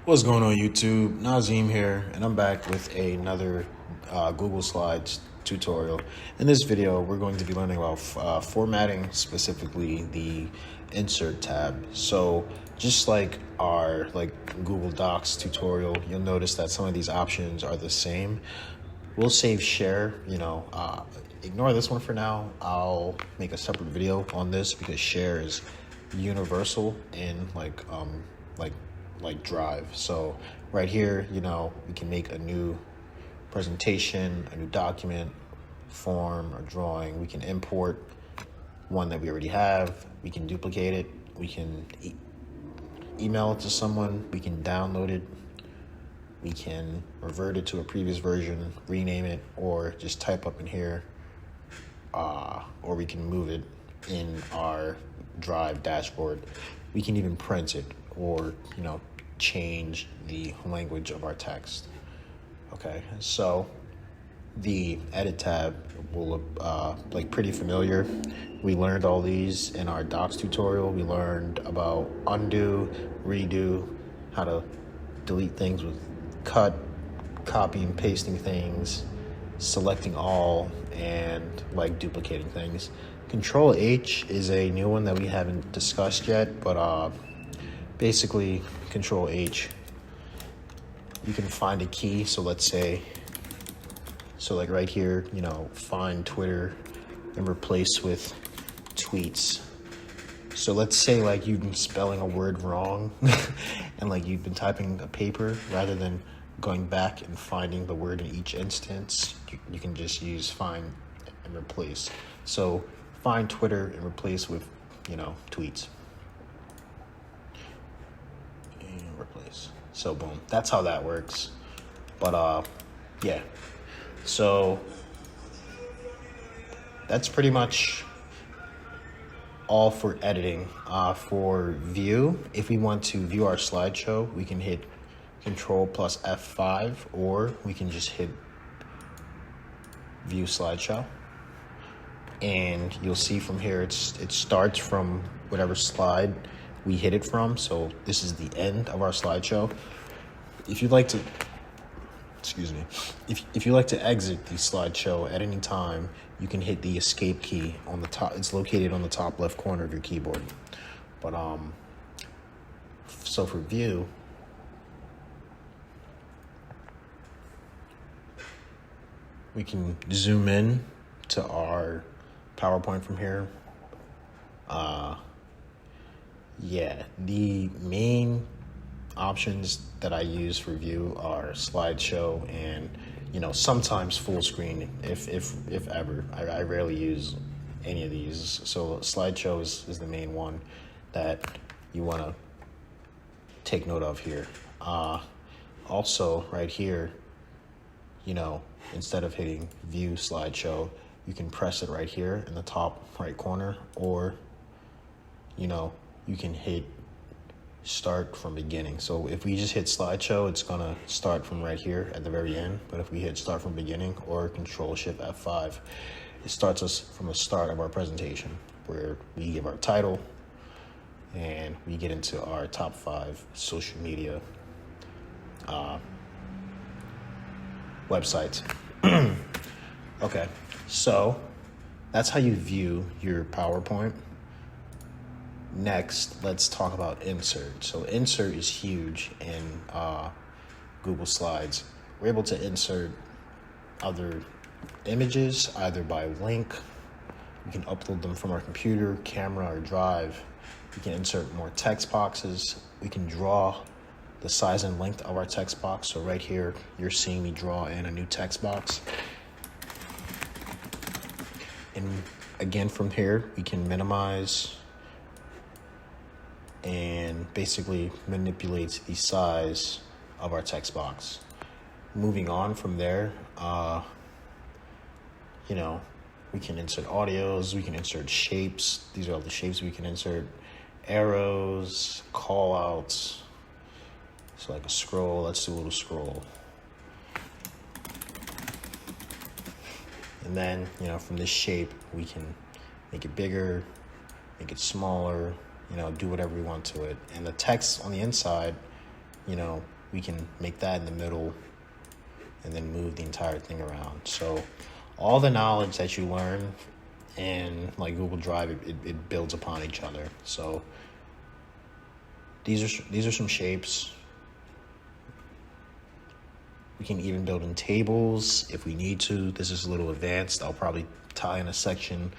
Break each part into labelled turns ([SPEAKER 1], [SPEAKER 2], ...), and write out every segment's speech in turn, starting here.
[SPEAKER 1] What's going on YouTube? Nazim here, and I'm back with another Google Slides tutorial. In this video, we're going to be learning about formatting, specifically the Insert tab. So just like our Google Docs tutorial, you'll notice that some of these options are the same. We'll save share, ignore this one for now. I'll make a separate video on this because share is universal in like Drive. So right here, we can make a new presentation, a new document, form, or drawing. We can import one that we already have. We can duplicate it. We can email it to someone. We can download it. We can revert it to a previous version, rename it, or just type up in here, or we can move it in our Drive dashboard. We can even print it or, change the language of our text. Okay, so the Edit tab will look pretty familiar. We learned all these in our Docs tutorial. We learned about undo, redo, how to delete things with cut, copy and pasting things, selecting all, and duplicating things. Control H is a new one that we haven't discussed yet, but basically Control H, you can find a key. So let's say, right here, find Twitter and replace with tweets. So let's say you've been spelling a word wrong and you've been typing a paper, rather than going back and finding the word in each instance, you can just use find and replace. So find Twitter and replace with, tweets. And replace. So boom, that's how that works. But yeah. So that's pretty much all for editing. For view, if we want to view our slideshow, we can hit Control plus F5, or we can just hit View Slideshow. And you'll see from here, it starts from whatever slide we hit it from. So this is the end of our slideshow. If you'd like to, if you like to exit the slideshow at any time, you can hit the escape key on the top. It's located on the top left corner of your keyboard. But so for view, we can zoom in to our PowerPoint from here. Yeah, the main options that I use for view are slideshow and, sometimes full screen, if ever. I rarely use any of these. So slideshow is the main one that you want to take note of here. Also right here, instead of hitting view slideshow, you can press it right here in the top right corner, or, you can hit start from beginning. So if we just hit slideshow, it's gonna start from right here at the very end. But if we hit start from beginning or Control Shift F5, it starts us from the start of our presentation, where we give our title and we get into our top 5 social media websites. Okay, so that's how you view your PowerPoint. Next, let's talk about insert. So insert is huge in Google Slides. We're able to insert other images, either by link. We can upload them from our computer, camera, or Drive. We can insert more text boxes. We can draw the size and length of our text box. So right here, you're seeing me draw in a new text box. And again, from here, we can minimize and basically manipulate the size of our text box. Moving on from there, we can insert audios, we can insert shapes. These are all the shapes we can insert. Arrows, call outs. So like a scroll, let's do a little scroll. And then, from this shape, we can make it bigger, make it smaller, do whatever we want to it. And the text on the inside, we can make that in the middle and then move the entire thing around. So all the knowledge that you learn in like Google Drive, it builds upon each other. So these are some shapes. We can even build in tables if we need to. This is a little advanced. I'll probably tie in a section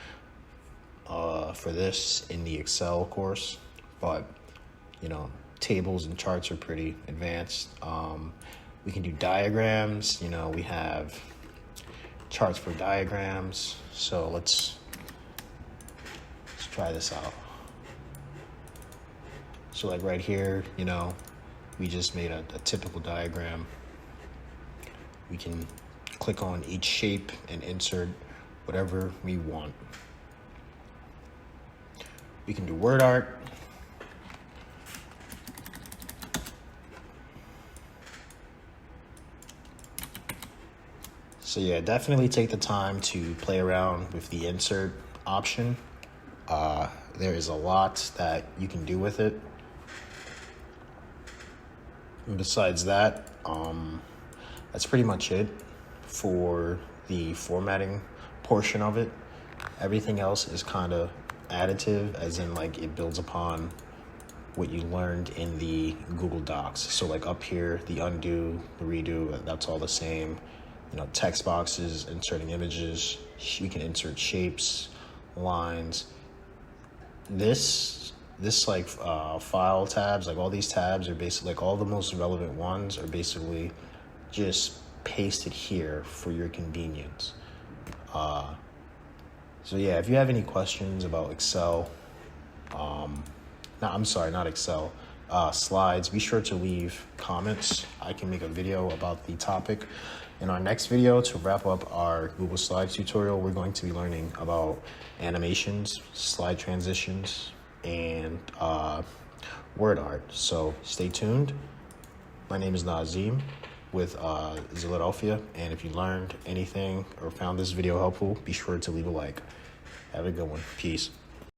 [SPEAKER 1] for this in the Excel course, but you know, tables and charts are pretty advanced. We can do diagrams. You know, we have charts for diagrams. So let's try this out. So like right here, you know, we just made a typical diagram. We can click on each shape and insert whatever we want. We can do word art. So yeah, definitely take the time to play around with the insert option. There is a lot that you can do with it. And besides that, that's pretty much it for the formatting portion of it. Everything else is kind of additive, as in like it builds upon what you learned in the Google Docs. So like up here, the undo, the redo, that's all the same. You know, text boxes, inserting images, we can insert shapes, lines. This like file tabs, like all these tabs are basically like all the most relevant ones are basically just pasted here for your convenience. So yeah, if you have any questions about Excel, not Excel, slides, be sure to leave comments. I can make a video about the topic. In our next video, to wrap up our Google Slides tutorial, we're going to be learning about animations, slide transitions, and word art. So stay tuned. My name is Nazim with Zilladelphia, and if you learned anything or found this video helpful, be sure to leave a like. Have a good one. Peace.